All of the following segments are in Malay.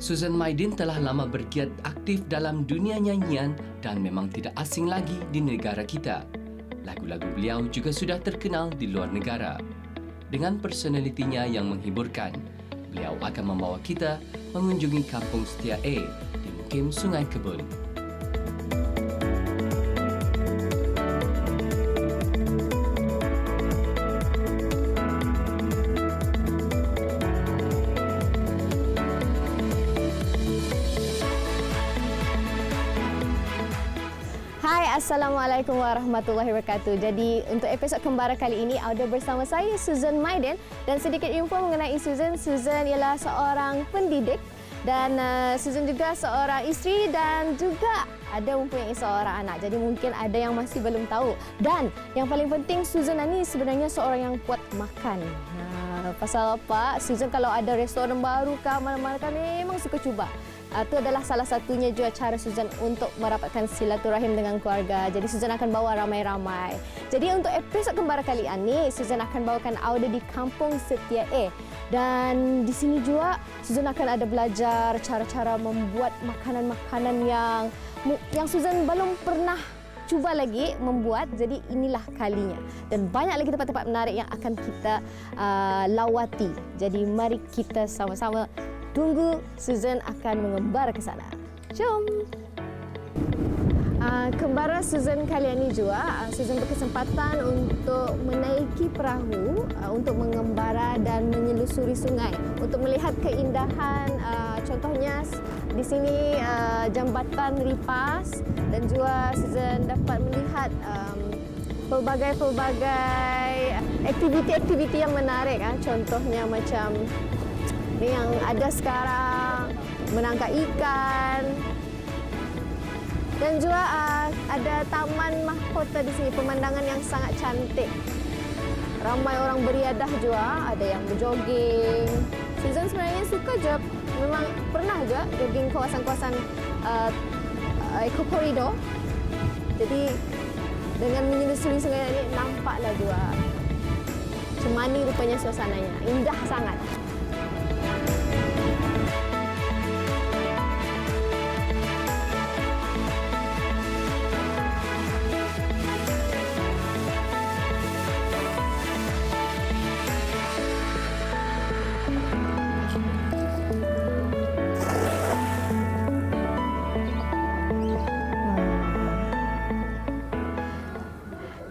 Susan Maidin telah lama bergiat aktif dalam dunia nyanyian dan memang tidak asing lagi di negara kita. Lagu-lagu beliau juga sudah terkenal di luar negara. Dengan personalitinya yang menghiburkan, beliau akan membawa kita mengunjungi Kampung Setia A di Mukim Sungai Kebun. Hai, Assalamualaikum warahmatullahi wabarakatuh. Jadi untuk episod kembara kali ini ada bersama saya Susan Maidin dan sedikit info mengenai Susan. Susan ialah seorang pendidik dan Susan juga seorang isteri dan juga ada mempunyai seorang anak. Jadi mungkin ada yang masih belum tahu. Dan yang paling penting Susan ini sebenarnya seorang yang kuat makan. Pasal apa? Susan kalau ada restoran baru ke mana-mana kan memang suka cuba. Itu adalah salah satunya juga cara Susan untuk merapatkan silaturahim dengan keluarga. Jadi Susan akan bawa ramai-ramai. Jadi untuk episod kembara kali ini, Susan akan bawakan audio di Kampung Setia A. Dan di sini juga Susan akan ada belajar cara-cara membuat makanan-makanan yang Susan belum pernah cuba lagi membuat. Jadi inilah kalinya. Dan banyak lagi tempat-tempat menarik yang akan kita lawati. Jadi mari kita sama-sama tunggu Susan akan mengembara ke sana. Jom! Kembara Susan kali ini juga, Susan berkesempatan untuk menaiki perahu untuk mengembara dan menyelusuri sungai untuk melihat keindahan. Contohnya di sini jambatan Ripas dan juga Susan dapat melihat pelbagai aktiviti-aktiviti yang menarik. Contohnya macam yang ada sekarang, menangkap ikan. Dan juga ada taman mahkota di sini, pemandangan yang sangat cantik. Ramai orang beriadah juga, ada yang berjoging. Susan sebenarnya suka je, memang pernah je jogging kawasan-kawasan Eco Corridor. Jadi dengan menyelusuri sungai ini nampaklah juga macam mana rupanya suasananya. Indah sangat.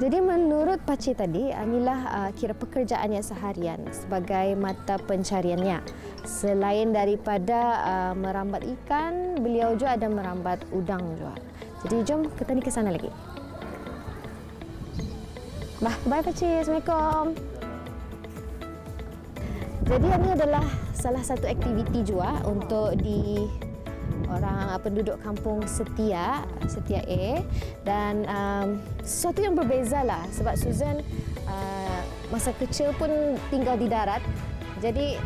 Jadi menurut Pakcik tadi, inilah kira pekerjaannya seharian sebagai mata pencariannya. Selain daripada merambat ikan, beliau juga ada merambat udang juga. Jadi jom kita ni ke sana lagi. Bye Pakcik, Assalamualaikum. Jadi ini adalah salah satu aktiviti juga untuk di orang penduduk kampung Setia A, dan sesuatu yang berbeza lah sebab Susan masa kecil pun tinggal di darat, jadi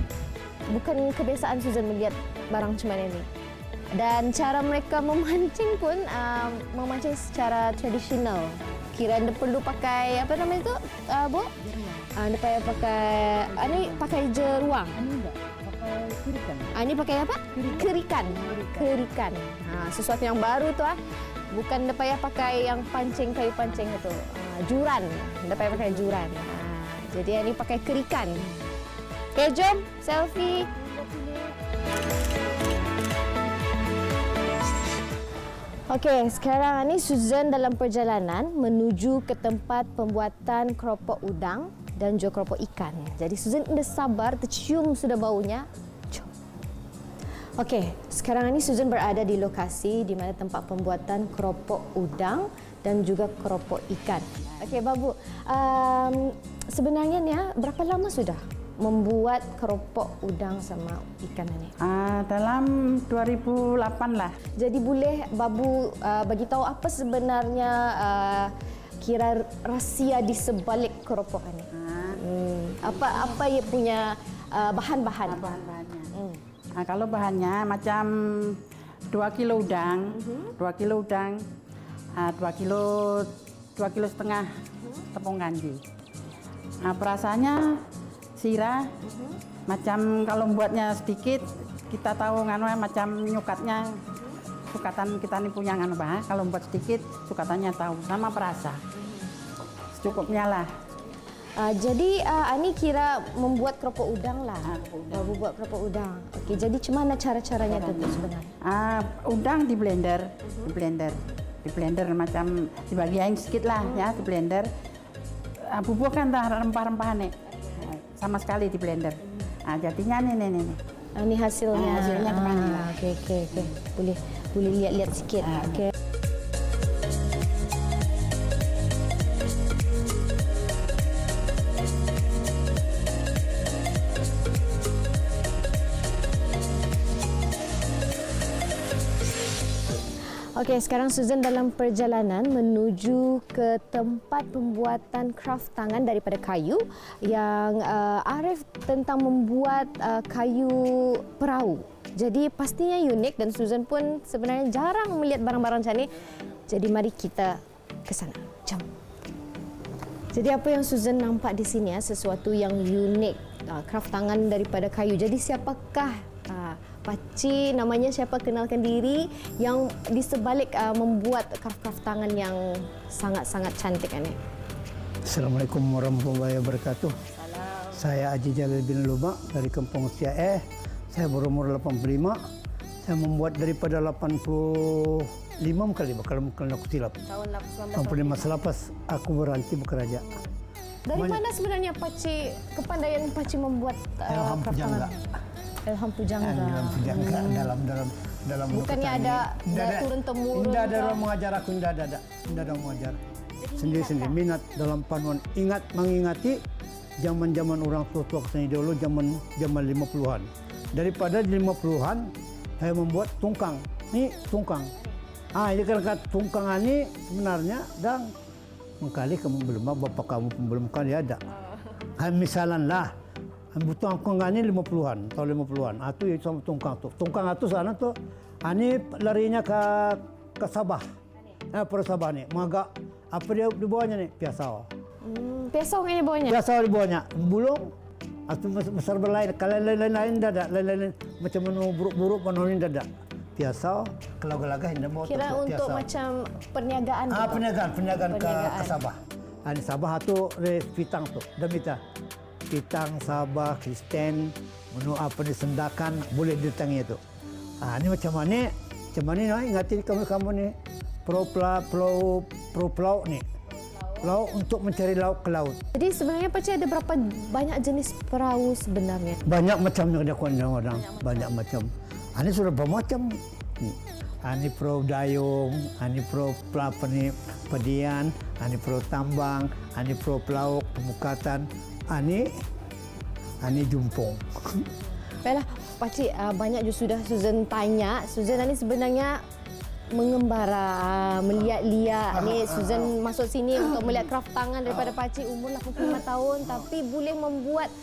bukan kebiasaan Susan melihat barang macam ini. Dan cara mereka memancing pun memancing secara tradisional. Kira anda perlu pakai apa nama itu, Bu? Anda pakai pakai jeruang. Kerikan. Ini pakai apa? Kerikan. Sesuatu yang baru tu bukan payah pakai yang pancing, kayu pancing itu. Juran. Payah pakai juran. Jadi ini pakai kerikan. Okey, jom selfie. Okey, sekarang ni Susan dalam perjalanan menuju ke tempat pembuatan keropok udang dan juga keropok ikan. Jadi Susan dah sabar, tercium sudah baunya. Okey, sekarang ini Susan berada di lokasi di mana tempat pembuatan keropok udang dan juga keropok ikan. Okey, Babu, sebenarnya ni berapa lama sudah membuat keropok udang sama ikan ini? Dalam 2008 lah. Jadi boleh Babu bagi tahu apa sebenarnya kira rahsia di sebalik keropok ini? Apa ia punya bahan-bahan? Bahan-bahannya. Kalau bahannya macam 2 kilo udang, 2 kilo udang, 2 kilo setengah tepung kanji. Perasaannya sirah. Macam kalau buatnya sedikit, kita tahu nganu macam nyukatnya, sukatan kita nih punya nganu bah. Kalau buat sedikit, sukatannya tahu sama perasa. Secukupnya lah. Jadi Ani kira membuat keropok udang lah. Membuat keropok udang. Okey, jadi macam mana cara-caranya tu sebenarnya? Udang di blender, di blender macam dibagian sedikit lah ya, di blender. Bubukkan rempah-rempah nih, sama sekali di blender. Jadinya nih. Ini hasilnya. Hasilnya kemana? Okey. Boleh lihat-lihat sikit. Okey. Okey, sekarang Susan dalam perjalanan menuju ke tempat pembuatan kraft tangan daripada kayu yang arif tentang membuat kayu perahu. Jadi pastinya unik dan Susan pun sebenarnya jarang melihat barang-barang macam ni. Jadi mari kita ke sana. Jom. Jadi apa yang Susan nampak di sini sesuatu yang unik, kraft tangan daripada kayu. Jadi siapakah pakcik namanya, siapa, kenalkan diri yang di sebalik membuat kraft tangan yang sangat-sangat cantik ini. Assalamualaikum warahmatullahi wabarakatuh. Saya Haji Jalil bin Lubak dari Kampung Siaeh. Saya berumur 85. Saya membuat daripada 85 kali kalau bukan aku silap. Tahun 85 selepas aku berhenti bekerja. Dari mana sebenarnya pakcik kepandaian pakcik membuat Ilham kraft Pujangga. tangan? Ilham Pujangga. Ilham Pujangga dalam Bukannya ada turun temurun. Tidak ada orang mengajar aku, tidak ada orang mengajar. Sendiri-sendiri minat dalam panuan, mengingati zaman-zaman orang tua-tua kesini dulu, zaman 50-an. Daripada 50-an saya membuat tungkang. Ini tungkang. Ini karena tungkang ini sebenarnya dan mengkali kamu belum, bapak kamu pun belum kali ada. Misalan lah, butuh tungkang ini 50-an, tahun 50-an. Itu sama tungkang tu. Tungkang itu sana tu, ini larinya ke Sabah. Per Sabah ni, maga apa dia di bawahnya ni? Piasau. Piasau ini bawahnya? Piasau di bawahnya, bulung. Atau besar berlain, kalau lain-lain tidak ada, lain-lain macam mana buruk-buruk panonin tidak ada. Piasau, kalau gelagah tidak mau. Kira untuk piasau. macam perniagaan. Perniagaan ke Sabah. Di Sabah itu pitang tu, demita. Pitang, Sabah, Kristen, menu apa ni sendakan boleh ditangi itu. Ini macam mana ingatin kamu ni pro pelaut ni. Laut untuk mencari laut ke laut. Jadi sebenarnya pakcik ada berapa banyak jenis perahu sebenarnya? Banyak macamnya dia kadang-kadang. Banyak macam. Ini sudah bermacam. Ini perahu dayung, ini perahu pedian, ini perahu tambang, ini perahu pelaut, pemukatan, ini jumpung. Baiklah, pakcik banyak juga sudah Susan tanya. Susan ini sebenarnya mengembara, melihat-lihat. Ni Susan masuk sini untuk melihat kraft tangan daripada pakcik umur 85 tahun tapi boleh membuat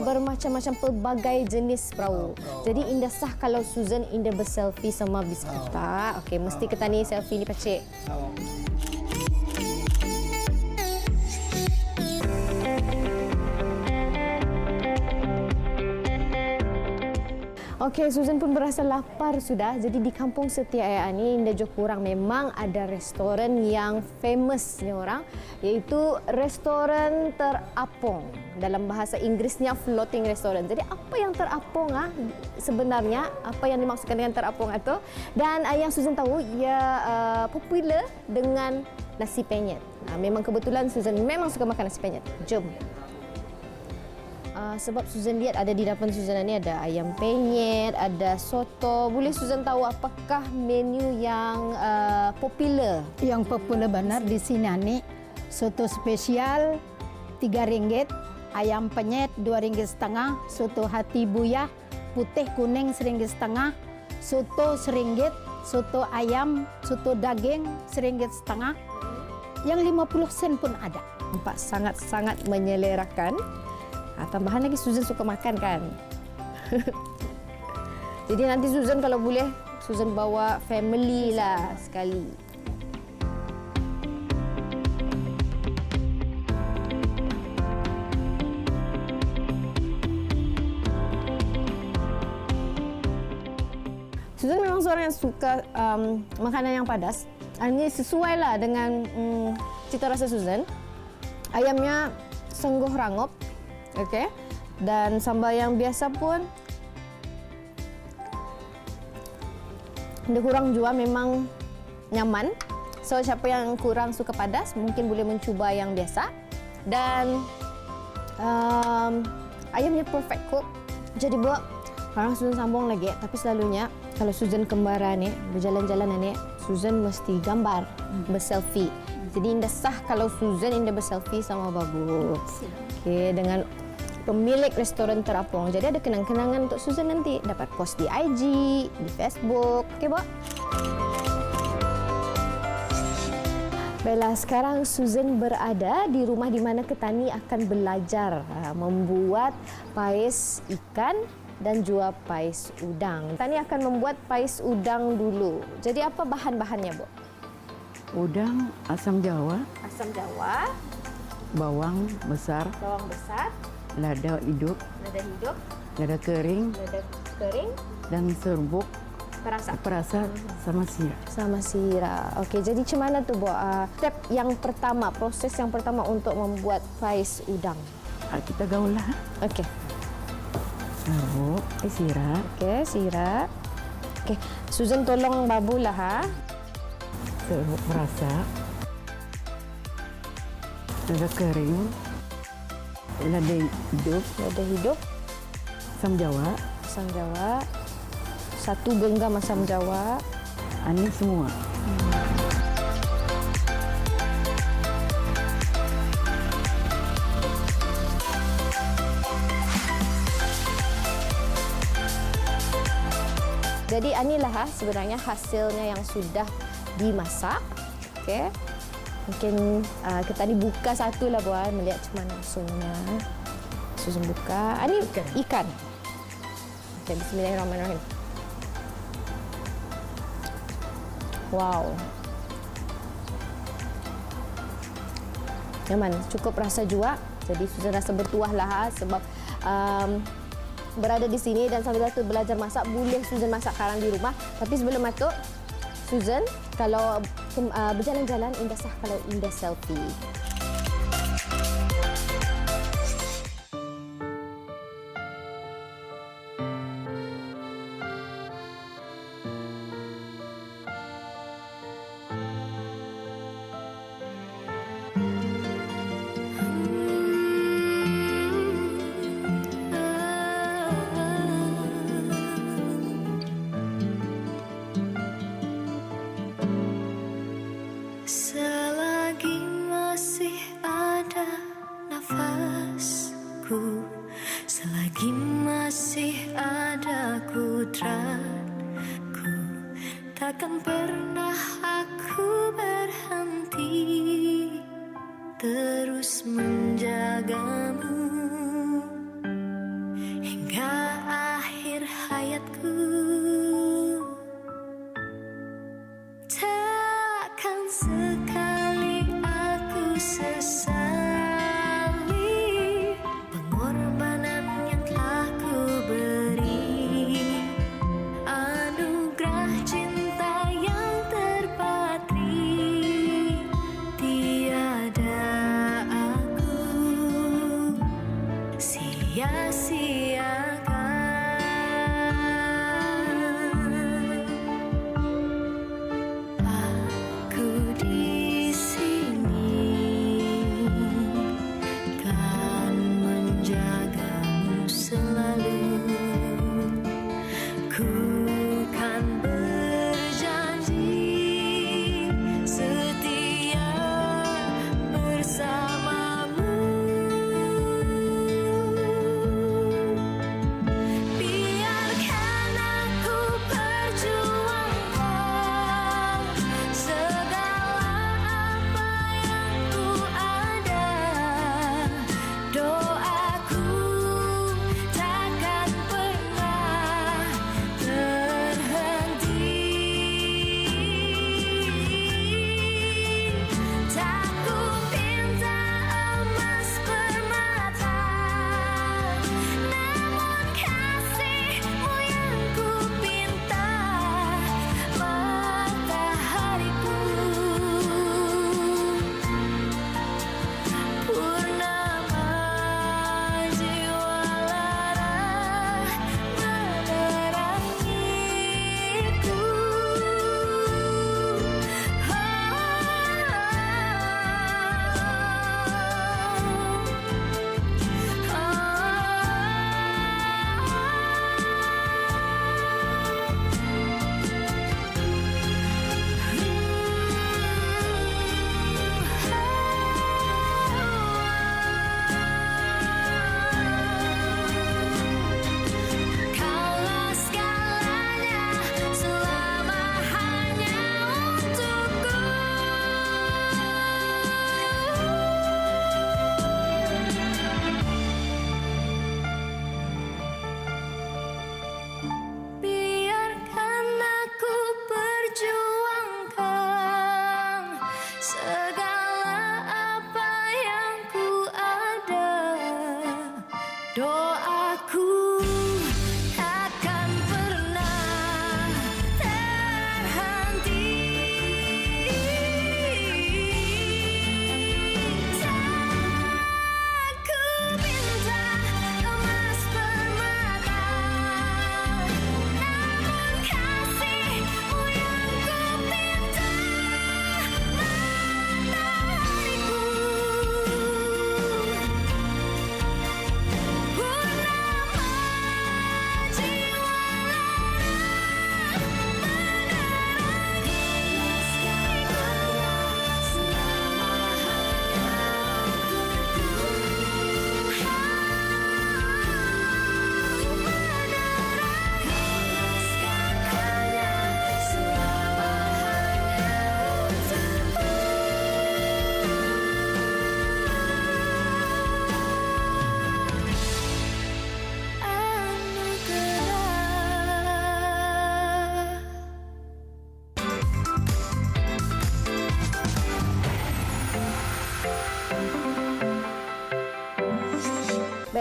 bermacam-macam pelbagai jenis perahu. Jadi indah sah kalau Susan indah berselfie sama bis kita. Okey, mesti kita ni selfie ni pakcik. Okey, Susan pun berasa lapar sudah. Jadi di Kampung Setiaea ni indah jo kurang memang ada restoran yang famous ni orang, iaitu restoran terapung. Dalam bahasa Inggerisnya floating restaurant. Jadi apa yang terapung sebenarnya? Apa yang dimaksudkan dengan terapung itu? Dan yang Susan tahu ia popular dengan nasi penyet. Memang kebetulan Susan memang suka makan nasi penyet. Jom. Sebab Susan lihat ada di depan Susan ni ada ayam penyet, ada soto. Boleh Susan tahu apakah menu yang popular? Yang popular benar di sini ni soto spesial RM3, ayam penyet RM2,5, soto hati buyah putih kuning RM1,5, soto RM1, soto ayam, soto daging RM1,5. Yang 50 sen pun ada. Nampak sangat-sangat menyelerakan. Tambahan lagi Susan suka makan kan. Jadi nanti Susan kalau boleh Susan bawa family lah sekali. Susan memang seorang yang suka makanan yang pedas. Ini sesuai lah dengan cita rasa Susan. Ayamnya sungguh rangup, okey. Dan sambal yang biasa pun dia kurang jua memang nyaman. So siapa yang kurang suka pedas mungkin boleh mencuba yang biasa. Dan ayamnya perfect cook. Jadi buat orang Susan sambung lagi, tapi selalunya kalau Susan kembara ni berjalan-jalan ni, Susan mesti gambar, berselfie. Jadi indah sah kalau Susan indah berselfie sama babu. Okey, dengan pemilik restoran terapung. Jadi ada kenang-kenangan untuk Susan nanti dapat post di IG, di Facebook. Okey, Bo? Baiklah, sekarang Susan berada di rumah di mana Ketani akan belajar membuat pais ikan dan juga pais udang. Tani akan membuat pais udang dulu. Jadi apa bahan-bahannya, Bu? Udang, asam Jawa, Asam Jawa, bawang besar, lada hidup, lada kering, dan serbuk, perasa sama sirap. sama sirap. Okey, jadi macam mana tu, Bu? Step yang pertama, proses yang pertama untuk membuat pais udang. Kita gaul lah. Okey. Serbuk, sirap, Okey, sirap. Okey, Susan tolong babu lah ha. serbuk perasa, lada kering, lada hidup, Lada hidup, asam Jawa, asam Jawa, 1 genggam asam Jawa. ini semua. Jadi inilah sebenarnya hasilnya yang sudah dimasak. Okey. Mungkin kita ni buka satu lah buat melihat macam mana langsungnya. Susun buka. Ini ikan. Okey, bismillahirrahmanirrahim. Wow. Nyaman, cukup rasa juga. Jadi Susan rasa bertuah lah sebab berada di sini dan sambil tu belajar masak. Boleh Susan masak sekarang di rumah. Tapi sebelum itu, Susan, kalau berjalan-jalan, indah sah kalau indah selfie. Selagi masih ada nafasku, selagi masih ada kudratku, takkan pernah aku berhenti terus menjagamu hingga akhir hayatku. Takkan sekali aku sesali pengorbanan yang telah ku beri, anugerah cinta yang terpatri. Tiada aku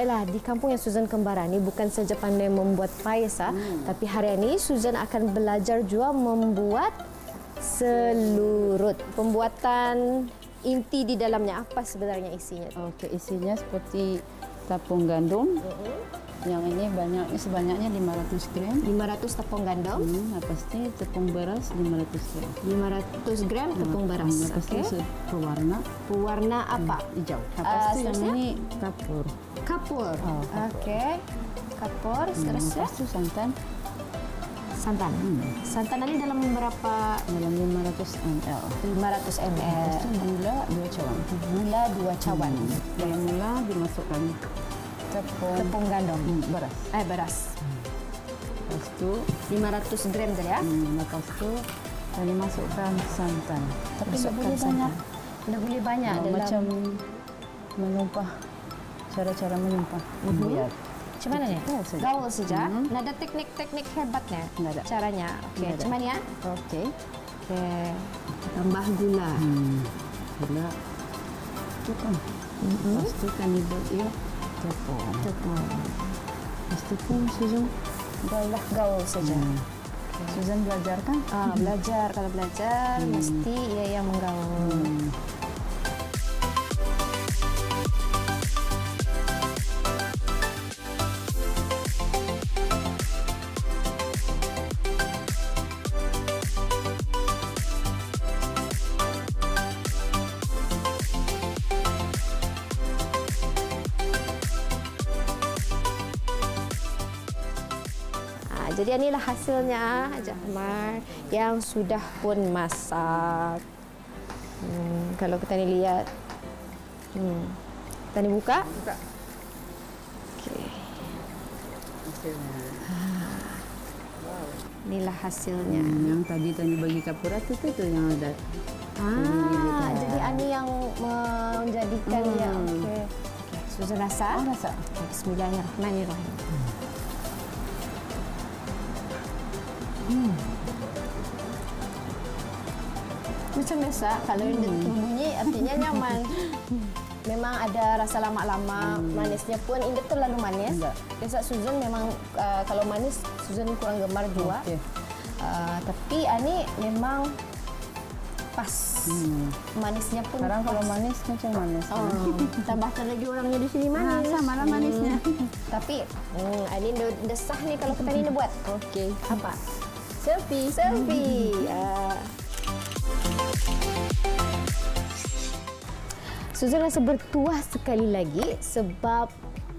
baiklah, di kampung yang Susan kembara ni bukan saja pandai membuat paesa, tapi hari ini Susan akan belajar juga membuat selurut. Pembuatan inti di dalamnya apa sebenarnya isinya? Oke, isinya seperti tepung gandum. Yang ini sebanyaknya 500 gram. 500 tepung gandum, Lepas itu tepung beras 500 gram. 500 gram tepung beras. Lepas Okey. itu pewarna Pewarna apa? hijau. Lepas itu yang seterusnya? ini kapur. Kapur. Oh, Okey. Kapur, seterusnya Lepas itu santan santan. Santan ini dalam berapa? dalam 500 ml. 500 Lepas ml. itu gula 2 cawan. Gula 2 cawan. Yang mula dimasukkan Tepung gandum. beras. Beras. Lepas itu 500 gram tadi ya. lepas itu dan dimasukkan santan. Tapi tak boleh santan. banyak. Tidak boleh banyak dalam. Macam menumpah. Cara-cara menumpah. Biar Macam mana ni? Gaul saja. Gaul saja. Nah, ada teknik-teknik hebatnya. Nggak ada. Caranya. Okey, Nggak ada. macam mana ya? Okey. Okey. Tambah gula. Gula. Itu kan. Lepas itu kan dibuat ia tepung. Tepung. Lepas itu pun Susan Gaul lah. Gaul saja. Susan belajar kan? Belajar. Kalau belajar, mesti ia yang menggaul. Jadi inilah hasilnya Jahmar yang sudah pun masak. Kalau kita ni lihat. Kita ni buka. Okey. Inilah hasilnya. Yang tadi bagi kapura tu yang ada. Jadi Ani yang menjadikan dia. Okey. Sudah rasa? Rasa. Bismillahirrahmanirrahim. Macam biasa, kalau bunyi artinya nyaman. Memang ada rasa lama-lama, manisnya pun tidak terlalu manis. Enggak. Biasa Susan memang kalau manis Susan kurang gemar juga. Okey. Tapi Ani memang pas. Manisnya pun Sekarang kalau pas. manis macam manis. Tambahkan lagi orangnya di sini manis. sama lah manisnya. Tapi ini dah sah ni kalau kita ni buat. Okey. Apa? Selfie. Selfie. Susan rasa bertuah sekali lagi sebab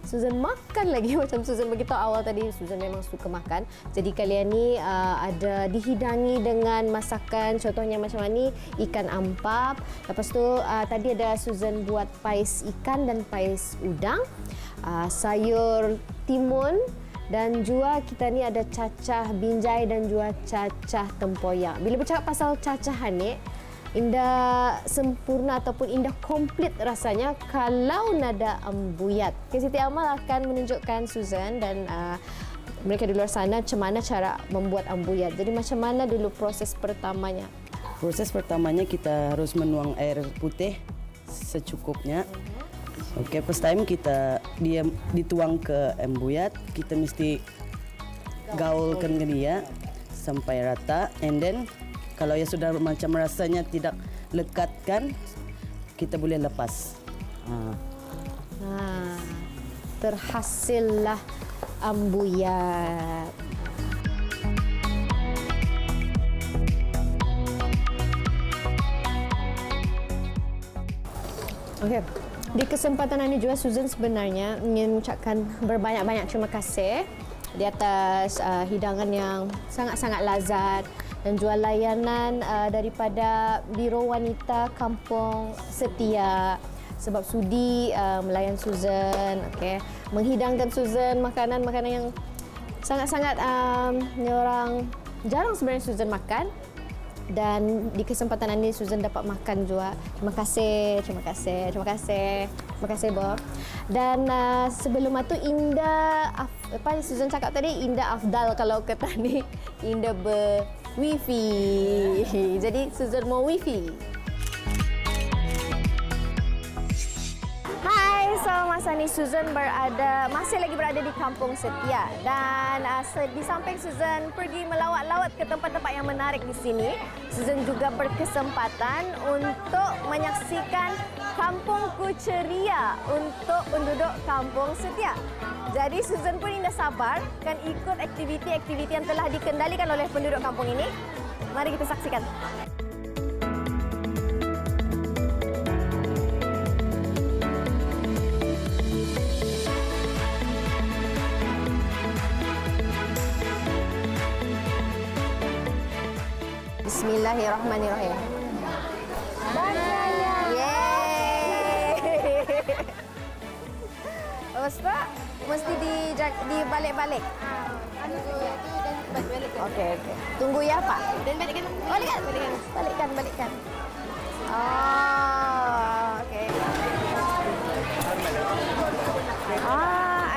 Susan makan lagi macam Susan beritahu awal tadi. Susan memang suka makan. Jadi kali ini ada dihidangi dengan masakan contohnya macam ni ikan ampap. Lepas tu tadi ada Susan buat pais ikan dan pais udang. Sayur timun dan juga kita ni ada cacah binjai dan juga cacah tempoyak. Bila bercakap pasal cacahan ni, indah sempurna ataupun indah komplit rasanya kalau nada ambuyat. Siti Amal akan menunjukkan Susan dan mereka di luar sana macam mana cara membuat ambuyat. Jadi macam mana dulu proses pertamanya? Proses pertamanya kita harus menuang air putih secukupnya. Oke, first time dia dituang ke ambuyat, kita mesti gaulkan ke dia sampai rata, and then kalau ya sudah macam rasanya tidak lekat kan, kita boleh lepas. Terhasillah ambuyat. Okey. Di kesempatan ini juga Susan sebenarnya ingin mengucapkan berbanyak-banyak terima kasih di atas hidangan yang sangat-sangat lazat dan juga layanan daripada Biro Wanita Kampung Setia sebab sudi melayan Susan, okey, menghidangkan Susan makanan-makanan yang sangat-sangat orang jarang sebenarnya Susan makan. Dan di kesempatan ini Susan dapat makan juga. Terima kasih Bob. Dan sebelum itu Indah apa Susan cakap tadi, Indah afdal kalau kata ni Indah ber-wifi. Jadi Susan mau wifi. Hai, Assalamualaikum masa ni Susan masih lagi berada di Kampung Setia, dan di samping Susan pergi melawat-lawat ke tempat-tempat yang menarik di sini, Susan juga berkesempatan untuk menyaksikan Kampungku Ceria untuk penduduk Kampung Setia. Jadi Susan pun tidak sabar kan ikut aktiviti-aktiviti yang telah dikendalikan oleh penduduk kampung ini. Mari kita saksikan. Bismillahirrahmanirrahim. Yeay. Ustaz, mesti dibalik-balik. Okey. Tunggu ya, Pak. Dan balikkan. Balikkan. Oh, okey.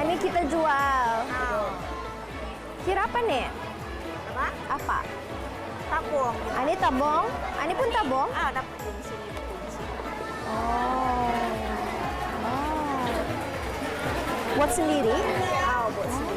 Ini kita jual. Kira apa ni? Apa? Tabung. Ini tabung. Ini pun tabung. Dapat di sini. Oh. Buat sendiri? Buat sendiri.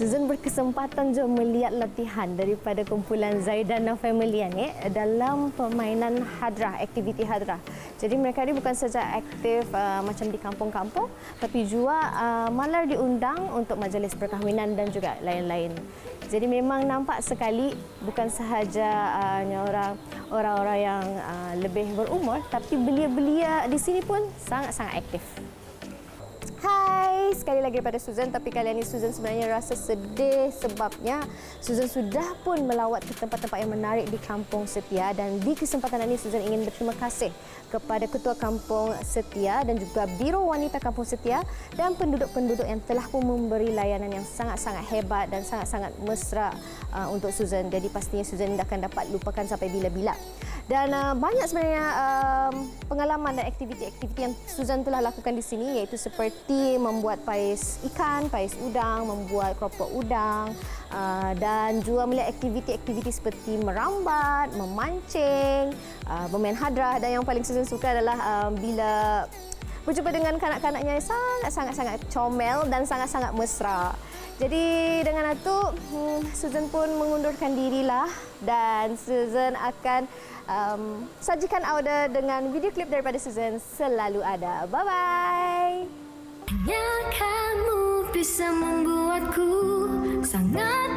Susan berkesempatan juga melihat latihan daripada kumpulan Zaidana Family ni dalam permainan hadrah, aktiviti hadrah. Jadi mereka ni bukan saja aktif macam di kampung-kampung, tapi juga malah diundang untuk majlis perkahwinan dan juga lain-lain. Jadi memang nampak sekali bukan sahaja orang-orang yang lebih berumur, tapi belia-belia di sini pun sangat-sangat aktif. Hai, sekali lagi daripada Susan, tapi kali ini Susan sebenarnya rasa sedih sebabnya Susan sudah pun melawat ke tempat-tempat yang menarik di Kampung Setia, dan di kesempatan ini Susan ingin berterima kasih kepada Ketua Kampung Setia dan juga Biro Wanita Kampung Setia dan penduduk-penduduk yang telah pun memberi layanan yang sangat-sangat hebat dan sangat-sangat mesra untuk Susan. Jadi pastinya Susan tidak akan dapat lupakan sampai bila-bila. Dan banyak sebenarnya pengalaman dan aktiviti-aktiviti yang Susan telah lakukan di sini, iaitu seperti membuat pais ikan, pais udang, membuat keropok udang, dan juga melihat aktiviti-aktiviti seperti merambat, memancing, bermain hadrah, dan yang paling Susan suka adalah bila berjumpa dengan kanak-kanaknya yang sangat-sangat comel dan sangat-sangat mesra. Jadi dengan itu Susan pun mengundurkan dirilah, dan Susan akan sajikan Auda dengan video klip daripada Susan Selalu Ada. Bye-bye. Hanya kamu bisa membuatku sangat